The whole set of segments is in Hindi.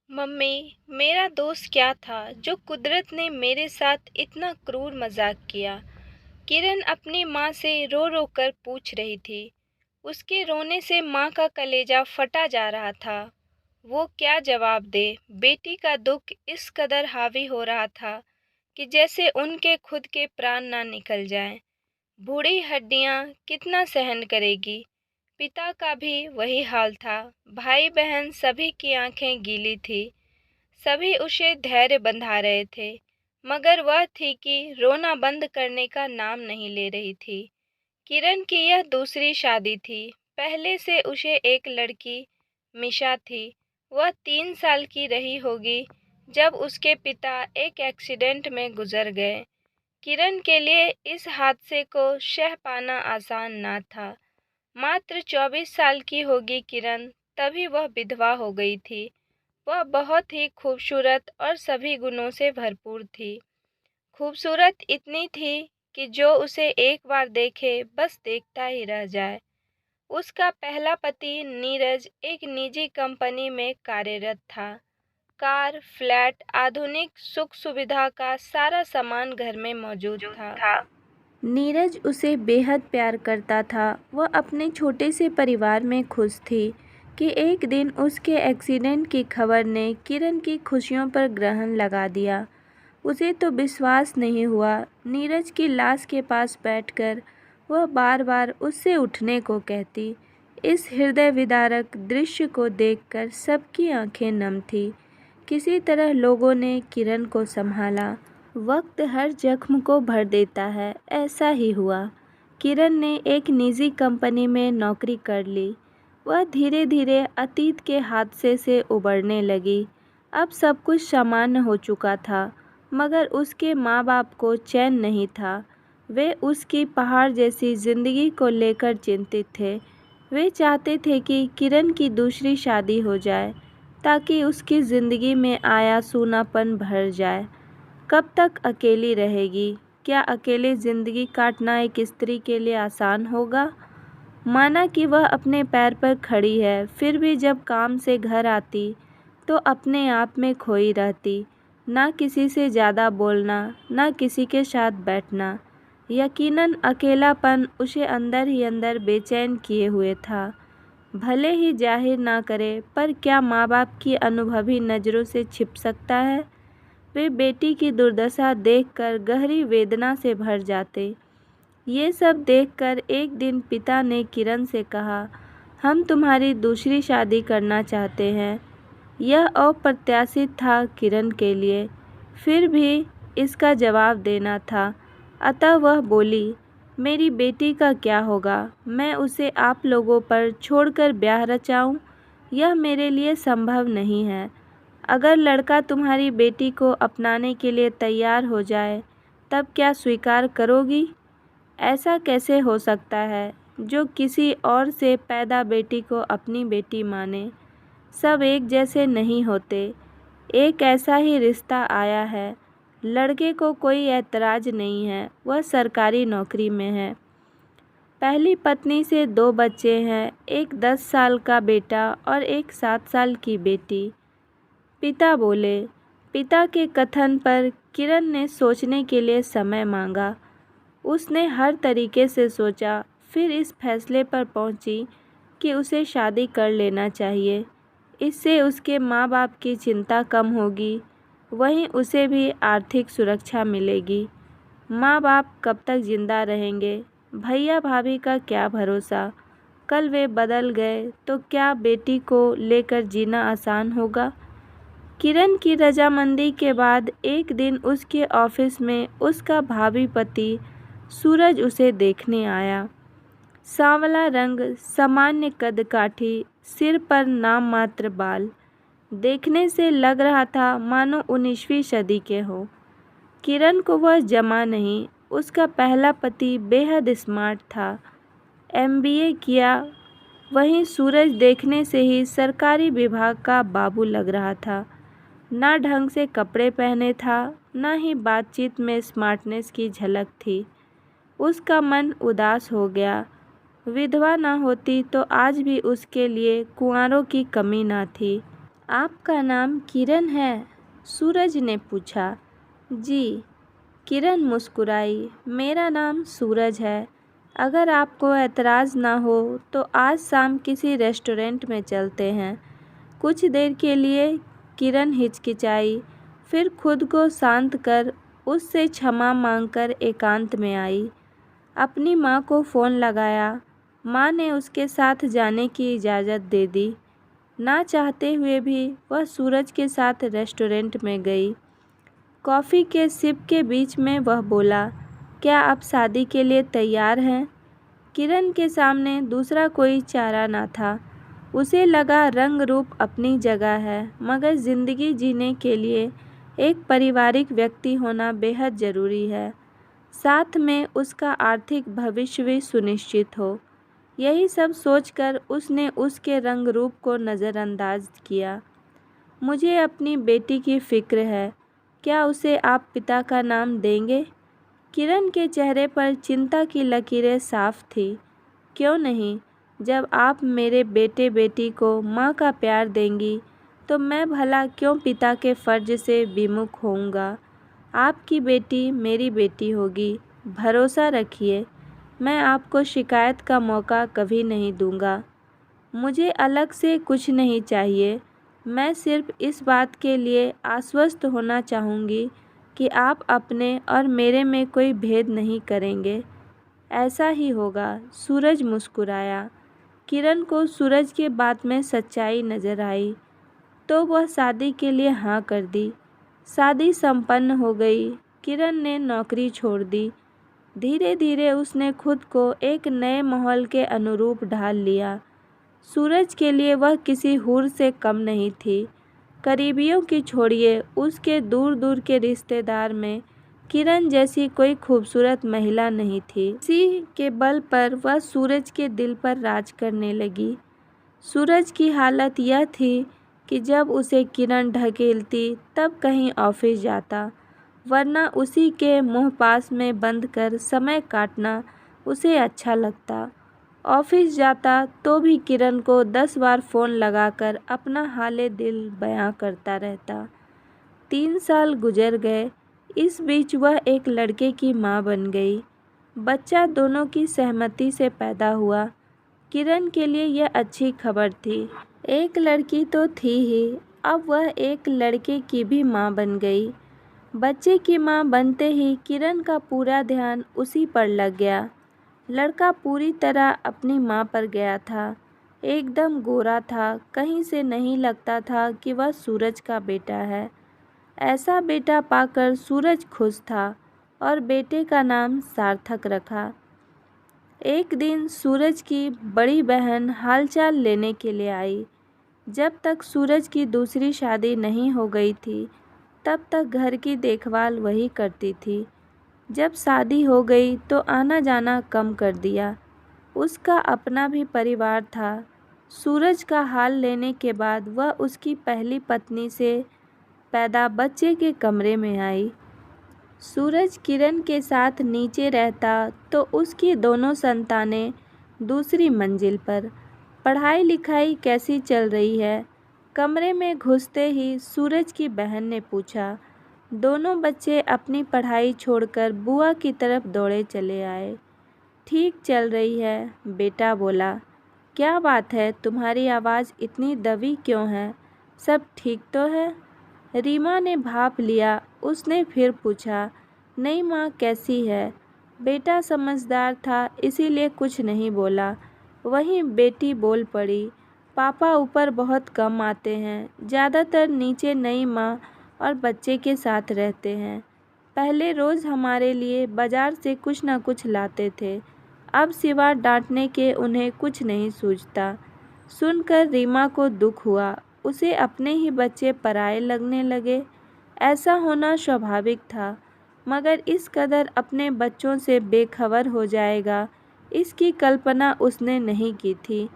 मम्मी, मेरा दोस्त क्या था जो कुदरत ने मेरे साथ इतना क्रूर मजाक किया। किरण अपनी माँ से रो रो कर पूछ रही थी। उसके रोने से माँ का कलेजा फटा जा रहा था। वो क्या जवाब दे। बेटी का दुख इस कदर हावी हो रहा था कि जैसे उनके खुद के प्राण ना निकल जाएं। बूढ़ी हड्डियां कितना सहन करेगी। पिता का भी वही हाल था। भाई बहन सभी की आंखें गीली थी। सभी उसे धैर्य बंधा रहे थे, मगर वह थी कि रोना बंद करने का नाम नहीं ले रही थी। किरण की यह दूसरी शादी थी। पहले से उसे एक लड़की मिशा थी। वह 3 साल की रही होगी जब उसके पिता एक एक्सीडेंट में गुजर गए। किरण के लिए इस हादसे को सह पाना आसान ना था। मात्र 24 साल की होगी किरण, तभी वह विधवा हो गई थी। वह बहुत ही खूबसूरत और सभी गुणों से भरपूर थी। खूबसूरत इतनी थी कि जो उसे एक बार देखे बस देखता ही रह जाए। उसका पहला पति नीरज एक निजी कंपनी में कार्यरत था। कार, फ्लैट, आधुनिक सुख सुविधा का सारा सामान घर में मौजूद था। नीरज उसे बेहद प्यार करता था। वह अपने छोटे से परिवार में खुश थी कि एक दिन उसके एक्सीडेंट की खबर ने किरण की खुशियों पर ग्रहण लगा दिया। उसे तो विश्वास नहीं हुआ। नीरज की लाश के पास बैठकर वह बार बार उससे उठने को कहती। इस हृदय विदारक दृश्य को देखकर सबकी आंखें नम थी। किसी तरह लोगों ने किरण को संभाला। वक्त हर जख्म को भर देता है, ऐसा ही हुआ। किरण ने एक निजी कंपनी में नौकरी कर ली। वह धीरे धीरे अतीत के हादसे से उबरने लगी। अब सब कुछ सामान्य हो चुका था, मगर उसके माँ बाप को चैन नहीं था। वे उसकी पहाड़ जैसी जिंदगी को लेकर चिंतित थे। वे चाहते थे कि किरण की दूसरी शादी हो जाए ताकि उसकी ज़िंदगी में आया सूनापन भर जाए। कब तक अकेली रहेगी? क्या अकेले ज़िंदगी काटना एक स्त्री के लिए आसान होगा? माना कि वह अपने पैर पर खड़ी है, फिर भी जब काम से घर आती तो अपने आप में खोई रहती। ना किसी से ज़्यादा बोलना, ना किसी के साथ बैठना। यकीनन अकेलापन उसे अंदर ही अंदर बेचैन किए हुए था। भले ही जाहिर ना करे, पर क्या माँ बाप की अनुभवी नज़रों से छिप सकता है? वे बेटी की दुर्दशा देखकर गहरी वेदना से भर जाते। ये सब देखकर एक दिन पिता ने किरण से कहा, हम तुम्हारी दूसरी शादी करना चाहते हैं। यह अप्रत्याशित था किरण के लिए, फिर भी इसका जवाब देना था। अतः वह बोली, मेरी बेटी का क्या होगा? मैं उसे आप लोगों पर छोड़कर ब्याह रचाऊं? यह मेरे लिए संभव नहीं है। अगर लड़का तुम्हारी बेटी को अपनाने के लिए तैयार हो जाए, तब क्या स्वीकार करोगी? ऐसा कैसे हो सकता है जो किसी और से पैदा बेटी को अपनी बेटी माने? सब एक जैसे नहीं होते। एक ऐसा ही रिश्ता आया है। लड़के को कोई ऐतराज़ नहीं है, वह सरकारी नौकरी में है। पहली पत्नी से 2 बच्चे हैं, एक 10 साल का बेटा और एक 7 साल की बेटी। पिता बोले। पिता के कथन पर किरण ने सोचने के लिए समय मांगा। उसने हर तरीके से सोचा, फिर इस फैसले पर पहुंची कि उसे शादी कर लेना चाहिए। इससे उसके माँ बाप की चिंता कम होगी, वहीं उसे भी आर्थिक सुरक्षा मिलेगी। माँ बाप कब तक जिंदा रहेंगे? भैया भाभी का क्या भरोसा? कल वे बदल गए तो क्या बेटी को लेकर जीना आसान होगा? किरण की रजामंदी के बाद एक दिन उसके ऑफिस में उसका भावी पति सूरज उसे देखने आया। सांवला रंग, सामान्य कद काठी, सिर पर नाम मात्र बाल। देखने से लग रहा था मानो 19वीं सदी के हो। किरण को वह जमा नहीं। उसका पहला पति बेहद स्मार्ट था, एमबीए किया। वहीं सूरज देखने से ही सरकारी विभाग का बाबू लग रहा था। ना ढंग से कपड़े पहने था, ना ही बातचीत में स्मार्टनेस की झलक थी। उसका मन उदास हो गया। विधवा ना होती तो आज भी उसके लिए कुंवारों की कमी ना थी। आपका नाम किरण है? सूरज ने पूछा। जी, किरण मुस्कुराई। मेरा नाम सूरज है। अगर आपको एतराज़ ना हो तो आज शाम किसी रेस्टोरेंट में चलते हैं। कुछ देर के लिए किरण हिचकिचाई, फिर खुद को शांत कर उससे क्षमा मांगकर एकांत में आई। अपनी माँ को फ़ोन लगाया। माँ ने उसके साथ जाने की इजाज़त दे दी। ना चाहते हुए भी वह सूरज के साथ रेस्टोरेंट में गई। कॉफ़ी के सिप के बीच में वह बोला, क्या आप शादी के लिए तैयार हैं? किरण के सामने दूसरा कोई चारा ना था। उसे लगा रंग रूप अपनी जगह है, मगर ज़िंदगी जीने के लिए एक पारिवारिक व्यक्ति होना बेहद ज़रूरी है। साथ में उसका आर्थिक भविष्य भी सुनिश्चित हो। यही सब सोचकर उसने उसके रंग रूप को नज़रअंदाज किया। मुझे अपनी बेटी की फ़िक्र है। क्या उसे आप पिता का नाम देंगे? किरण के चेहरे पर चिंता की लकीरें साफ थी। क्यों नहीं? जब आप मेरे बेटे बेटी को माँ का प्यार देंगी तो मैं भला क्यों पिता के फ़र्ज से विमुख होऊंगा। आपकी बेटी मेरी बेटी होगी। भरोसा रखिए, मैं आपको शिकायत का मौका कभी नहीं दूंगा। मुझे अलग से कुछ नहीं चाहिए। मैं सिर्फ इस बात के लिए आश्वस्त होना चाहूँगी कि आप अपने और मेरे में कोई भेद नहीं करेंगे। ऐसा ही होगा। सूरज मुस्कुराया। किरण को सूरज के बात में सच्चाई नज़र आई तो वह शादी के लिए हाँ कर दी। शादी संपन्न हो गई। किरण ने नौकरी छोड़ दी। धीरे धीरे उसने खुद को एक नए माहौल के अनुरूप ढाल लिया। सूरज के लिए वह किसी हूर से कम नहीं थी। करीबियों की छोड़िए, उसके दूर दूर के रिश्तेदार में किरण जैसी कोई खूबसूरत महिला नहीं थी। इसी के बल पर वह सूरज के दिल पर राज करने लगी। सूरज की हालत यह थी कि जब उसे किरण ढकेलती तब कहीं ऑफिस जाता, वरना उसी के मुँह पास में बंद कर समय काटना उसे अच्छा लगता। ऑफिस जाता तो भी किरण को 10 बार फ़ोन लगाकर अपना हाले दिल बयां करता रहता। 3 साल गुजर गए। इस बीच वह एक लड़के की माँ बन गई। बच्चा दोनों की सहमति से पैदा हुआ। किरण के लिए यह अच्छी खबर थी। एक लड़की तो थी ही, अब वह एक लड़के की भी माँ बन गई। बच्चे की माँ बनते ही किरण का पूरा ध्यान उसी पर लग गया। लड़का पूरी तरह अपनी माँ पर गया था। एकदम गोरा था, कहीं से नहीं लगता था कि वह सूरज का बेटा है। ऐसा बेटा पाकर सूरज खुश था और बेटे का नाम सार्थक रखा। एक दिन सूरज की बड़ी बहन हालचाल लेने के लिए आई। जब तक सूरज की दूसरी शादी नहीं हो गई थी, तब तक घर की देखभाल वही करती थी। जब शादी हो गई तो आना जाना कम कर दिया। उसका अपना भी परिवार था। सूरज का हाल लेने के बाद वह उसकी पहली पत्नी से पैदा बच्चे के कमरे में आई। सूरज किरण के साथ नीचे रहता तो उसकी दोनों संतानें दूसरी मंजिल पर। पढ़ाई लिखाई कैसी चल रही है? कमरे में घुसते ही सूरज की बहन ने पूछा। दोनों बच्चे अपनी पढ़ाई छोड़कर बुआ की तरफ दौड़े चले आए। ठीक चल रही है, बेटा बोला। क्या बात है, तुम्हारी आवाज़ इतनी दबी क्यों है? सब ठीक तो है? रीमा ने भाप लिया। उसने फिर पूछा, नहीं माँ, कैसी है? बेटा समझदार था, इसीलिए कुछ नहीं बोला। वहीं बेटी बोल पड़ी, पापा ऊपर बहुत कम आते हैं, ज़्यादातर नीचे नई माँ और बच्चे के साथ रहते हैं। पहले रोज़ हमारे लिए बाज़ार से कुछ ना कुछ लाते थे, अब सिवा डांटने के उन्हें कुछ नहीं सूझता। सुनकर रीमा को दुख हुआ। उसे अपने ही बच्चे पराये लगने लगे। ऐसा होना स्वाभाविक था, मगर इस कदर अपने बच्चों से बेखबर हो जाएगा, इसकी कल्पना उसने नहीं की थी।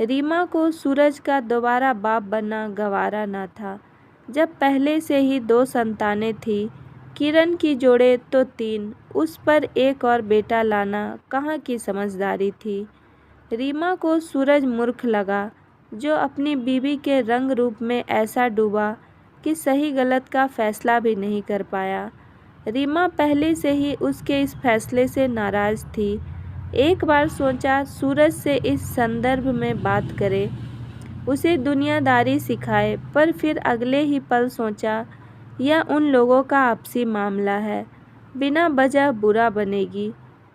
रीमा को सूरज का दोबारा बाप बनना गवारा न था। जब पहले से ही 2 संतानें थीं, किरण की जोड़े तो 3, उस पर एक और बेटा लाना कहाँ की समझदारी थी। रीमा को सूरज मूर्ख लगा। जो अपनी बीवी के रंग रूप में ऐसा डूबा कि सही गलत का फैसला भी नहीं कर पाया। रीमा पहले से ही उसके इस फैसले से नाराज थी। एक बार सोचा सूरज से इस संदर्भ में बात करे, उसे दुनियादारी सिखाए, पर फिर अगले ही पल सोचा यह उन लोगों का आपसी मामला है, बिना वजह बुरा बनेगी।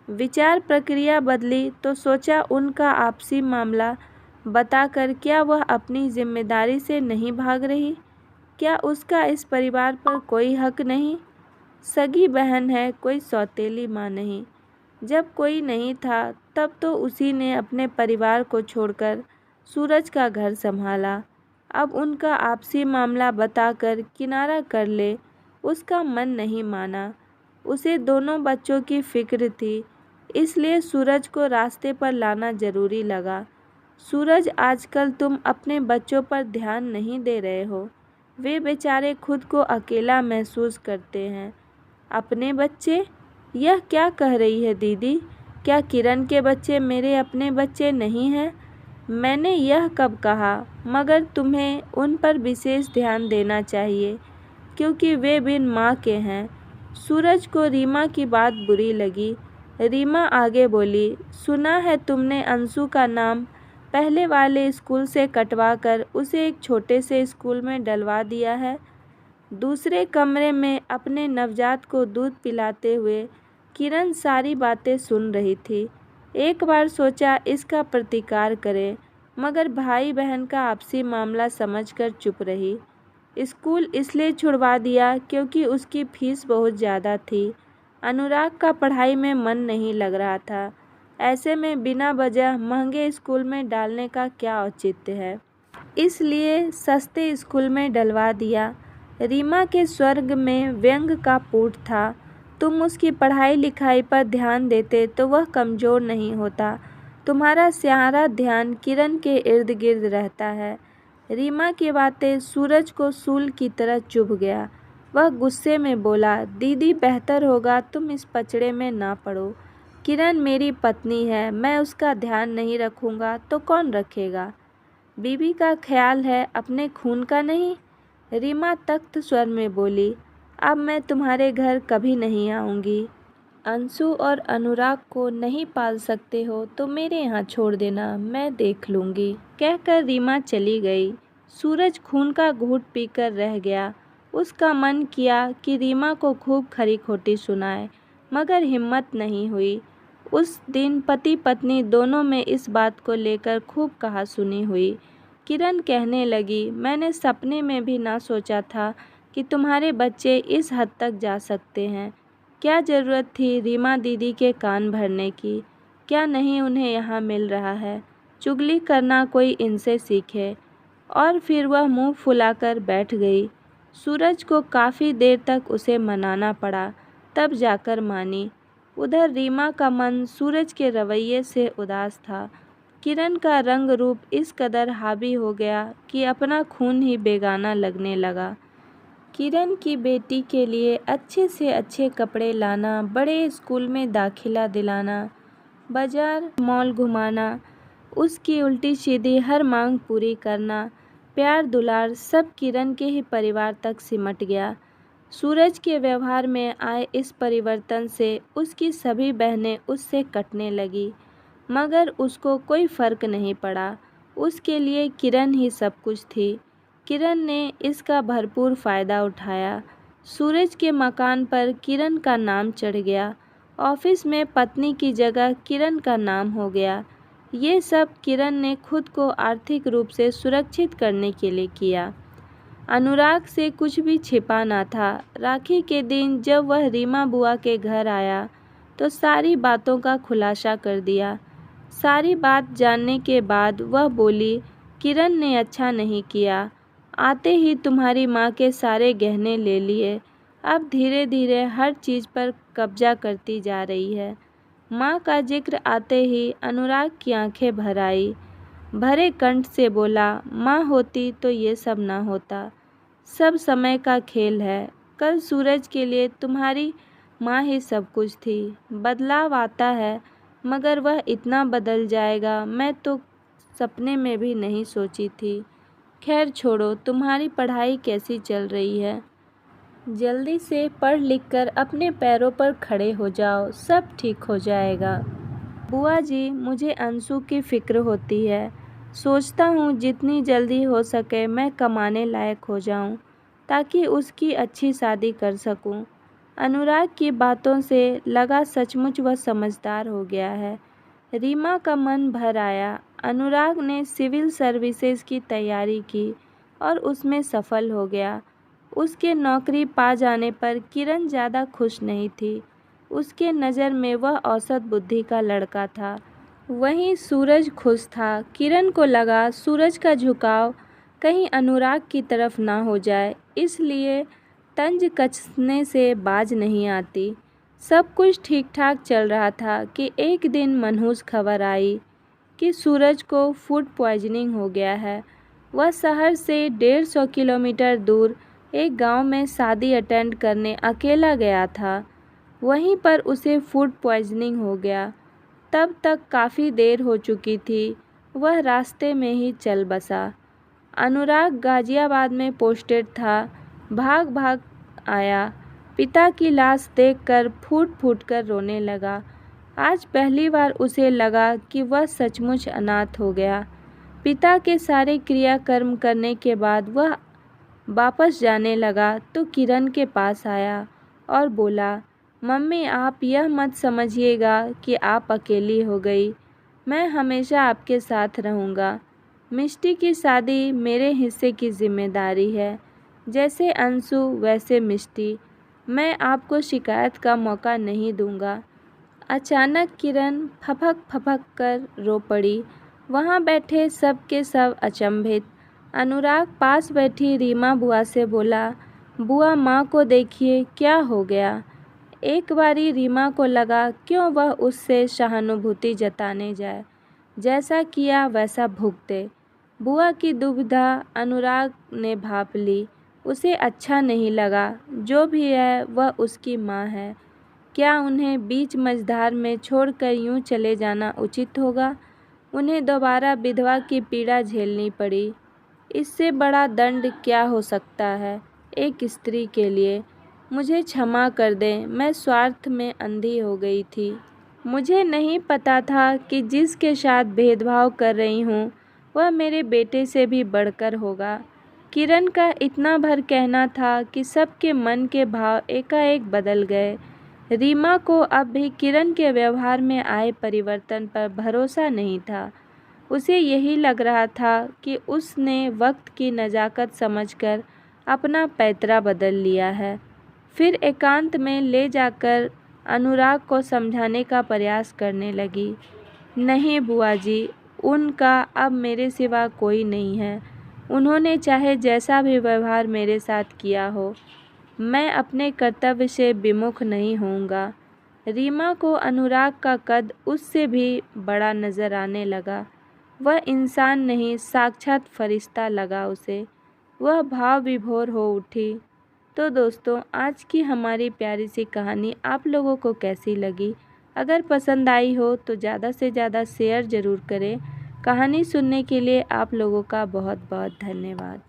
विचार प्रक्रिया बदली तो सोचा उनका आपसी मामला बताकर क्या वह अपनी जिम्मेदारी से नहीं भाग रही? क्या उसका इस परिवार पर कोई हक नहीं? सगी बहन है, कोई सौतेली माँ नहीं। जब कोई नहीं था तब तो उसी ने अपने परिवार को छोड़कर सूरज का घर संभाला। अब उनका आपसी मामला बताकर किनारा कर ले, उसका मन नहीं माना। उसे दोनों बच्चों की फिक्र थी, इसलिए सूरज को रास्ते पर लाना जरूरी लगा। सूरज, आजकल तुम अपने बच्चों पर ध्यान नहीं दे रहे हो। वे बेचारे खुद को अकेला महसूस करते हैं। अपने बच्चे? यह क्या कह रही है दीदी? क्या किरण के बच्चे मेरे अपने बच्चे नहीं हैं? मैंने यह कब कहा? मगर तुम्हें उन पर विशेष ध्यान देना चाहिए क्योंकि वे बिन माँ के हैं। सूरज को रीमा की बात बुरी लगी। रीमा आगे बोली, सुना है तुमने अंशु का नाम पहले वाले स्कूल से कटवाकर उसे एक छोटे से स्कूल में डलवा दिया है। दूसरे कमरे में अपने नवजात को दूध पिलाते हुए किरण सारी बातें सुन रही थी। एक बार सोचा इसका प्रतिकार करे, मगर भाई बहन का आपसी मामला समझकर चुप रही। स्कूल इसलिए छुड़वा दिया क्योंकि उसकी फीस बहुत ज़्यादा थी। अनुराग का पढ़ाई में मन नहीं लग रहा था। ऐसे में बिना वजह महंगे स्कूल में डालने का क्या औचित्य है, इसलिए सस्ते स्कूल में डलवा दिया। रीमा के स्वर्ग में व्यंग का पुट था। तुम उसकी पढ़ाई लिखाई पर ध्यान देते तो वह कमज़ोर नहीं होता। तुम्हारा सारा ध्यान किरण के इर्द गिर्द रहता है। रीमा की बातें सूरज को सूल की तरह चुभ गया। वह गुस्से में बोला, दीदी बेहतर होगा तुम इस पचड़े में ना पड़ो। किरण मेरी पत्नी है, मैं उसका ध्यान नहीं रखूँगा तो कौन रखेगा? बीवी का ख्याल है, अपने खून का नहीं। रीमा तख्त स्वर में बोली, अब मैं तुम्हारे घर कभी नहीं आऊँगी। अंशु और अनुराग को नहीं पाल सकते हो तो मेरे यहाँ छोड़ देना, मैं देख लूँगी। कहकर रीमा चली गई। सूरज खून का घूंट पीकर रह गया। उसका मन किया कि रीमा को खूब खरी खोटी सुनाए, मगर हिम्मत नहीं हुई। उस दिन पति पत्नी दोनों में इस बात को लेकर खूब कहा-सुनी हुई। किरण कहने लगी, मैंने सपने में भी ना सोचा था कि तुम्हारे बच्चे इस हद तक जा सकते हैं। क्या ज़रूरत थी रीमा दीदी के कान भरने की? क्या नहीं उन्हें यहाँ मिल रहा है? चुगली करना कोई इनसे सीखे। और फिर वह मुंह फुलाकर बैठ गई। सूरज को काफ़ी देर तक उसे मनाना पड़ा, तब जाकर मानी। उधर रीमा का मन सूरज के रवैये से उदास था। किरण का रंग रूप इस कदर हावी हो गया कि अपना खून ही बेगाना लगने लगा। किरण की बेटी के लिए अच्छे से अच्छे कपड़े लाना, बड़े स्कूल में दाखिला दिलाना, बाजार मॉल घुमाना, उसकी उल्टी सीधी हर मांग पूरी करना, प्यार दुलार सब किरण के ही परिवार तक सिमट गया। सूरज के व्यवहार में आए इस परिवर्तन से उसकी सभी बहनें उससे कटने लगी, मगर उसको कोई फर्क नहीं पड़ा। उसके लिए किरण ही सब कुछ थी। किरण ने इसका भरपूर फ़ायदा उठाया। सूरज के मकान पर किरण का नाम चढ़ गया। ऑफिस में पत्नी की जगह किरण का नाम हो गया। ये सब किरण ने खुद को आर्थिक रूप से सुरक्षित करने के लिए किया। अनुराग से कुछ भी छिपा ना था। राखी के दिन जब वह रीमा बुआ के घर आया तो सारी बातों का खुलासा कर दिया। सारी बात जानने के बाद वह बोली, किरण ने अच्छा नहीं किया। आते ही तुम्हारी माँ के सारे गहने ले लिए। अब धीरे धीरे हर चीज़ पर कब्जा करती जा रही है। माँ का जिक्र आते ही अनुराग की आंखें भर आई। भरे कंठ से बोला, माँ होती तो ये सब ना होता। सब समय का खेल है। कल सूरज के लिए तुम्हारी माँ ही सब कुछ थी। बदलाव आता है, मगर वह इतना बदल जाएगा मैं तो सपने में भी नहीं सोची थी। खैर छोड़ो, तुम्हारी पढ़ाई कैसी चल रही है? जल्दी से पढ़ लिख कर अपने पैरों पर खड़े हो जाओ, सब ठीक हो जाएगा। बुआ जी, मुझे अंशु की फ़िक्र होती है। सोचता हूँ जितनी जल्दी हो सके मैं कमाने लायक हो जाऊँ, ताकि उसकी अच्छी शादी कर सकूँ। अनुराग की बातों से लगा सचमुच वह समझदार हो गया है। रीमा का मन भर आया। अनुराग ने सिविल सर्विसेज की तैयारी की और उसमें सफल हो गया। उसके नौकरी पा जाने पर किरण ज़्यादा खुश नहीं थी। उसके नज़र में वह औसत बुद्धि का लड़का था। वहीं सूरज खुश था। किरण को लगा सूरज का झुकाव कहीं अनुराग की तरफ ना हो जाए, इसलिए तंज कसने से बाज नहीं आती। सब कुछ ठीक ठाक चल रहा था कि एक दिन मनहूस खबर आई कि सूरज को फूड पॉइजनिंग हो गया है। वह शहर से 150 किलोमीटर दूर एक गांव में शादी अटेंड करने अकेला गया था। वहीं पर उसे फूड पॉइजनिंग हो गया। तब तक काफ़ी देर हो चुकी थी। वह रास्ते में ही चल बसा। अनुराग गाजियाबाद में पोस्टेड था। भाग भाग आया। पिता की लाश देखकर फूट फूट कर रोने लगा। आज पहली बार उसे लगा कि वह सचमुच अनाथ हो गया। पिता के सारे क्रियाकर्म करने के बाद वह वापस जाने लगा तो किरण के पास आया और बोला, मम्मी, आप यह मत समझिएगा कि आप अकेली हो गई। मैं हमेशा आपके साथ रहूँगा। मिष्टी की शादी मेरे हिस्से की जिम्मेदारी है। जैसे अंशु वैसे मिष्टी। मैं आपको शिकायत का मौका नहीं दूंगा। अचानक किरण फपक फपक कर रो पड़ी। वहाँ बैठे सब के सब अचंभित। अनुराग पास बैठी रीमा बुआ से बोला, बुआ, माँ को देखिए, क्या हो गया? एक बारी रीमा को लगा क्यों वह उससे सहानुभूति जताने जाए। जैसा किया वैसा भुगते। बुआ की दुविधा अनुराग ने भांप ली। उसे अच्छा नहीं लगा। जो भी है वह उसकी माँ है। क्या उन्हें बीच मझधार में छोड़कर यूं चले जाना उचित होगा? उन्हें दोबारा विधवा की पीड़ा झेलनी पड़ी। इससे बड़ा दंड क्या हो सकता है एक स्त्री के लिए? मुझे क्षमा कर दें, मैं स्वार्थ में अंधी हो गई थी। मुझे नहीं पता था कि जिसके साथ भेदभाव कर रही हूँ वह मेरे बेटे से भी बढ़कर होगा। किरण का इतना भर कहना था कि सबके मन के भाव एकाएक बदल गए। रीमा को अब भी किरण के व्यवहार में आए परिवर्तन पर भरोसा नहीं था। उसे यही लग रहा था कि उसने वक्त की नज़ाकत समझकर अपना पैतरा बदल लिया है। फिर एकांत में ले जाकर अनुराग को समझाने का प्रयास करने लगी। नहीं बुआ जी, उनका अब मेरे सिवा कोई नहीं है। उन्होंने चाहे जैसा भी व्यवहार मेरे साथ किया हो, मैं अपने कर्तव्य से विमुख नहीं होऊंगा। रीमा को अनुराग का कद उससे भी बड़ा नजर आने लगा। वह इंसान नहीं, साक्षात फरिश्ता लगा उसे। वह भाव विभोर हो उठी। तो दोस्तों, आज की हमारी प्यारी सी कहानी आप लोगों को कैसी लगी? अगर पसंद आई हो तो ज़्यादा से ज़्यादा शेयर ज़रूर करें। कहानी सुनने के लिए आप लोगों का बहुत बहुत धन्यवाद।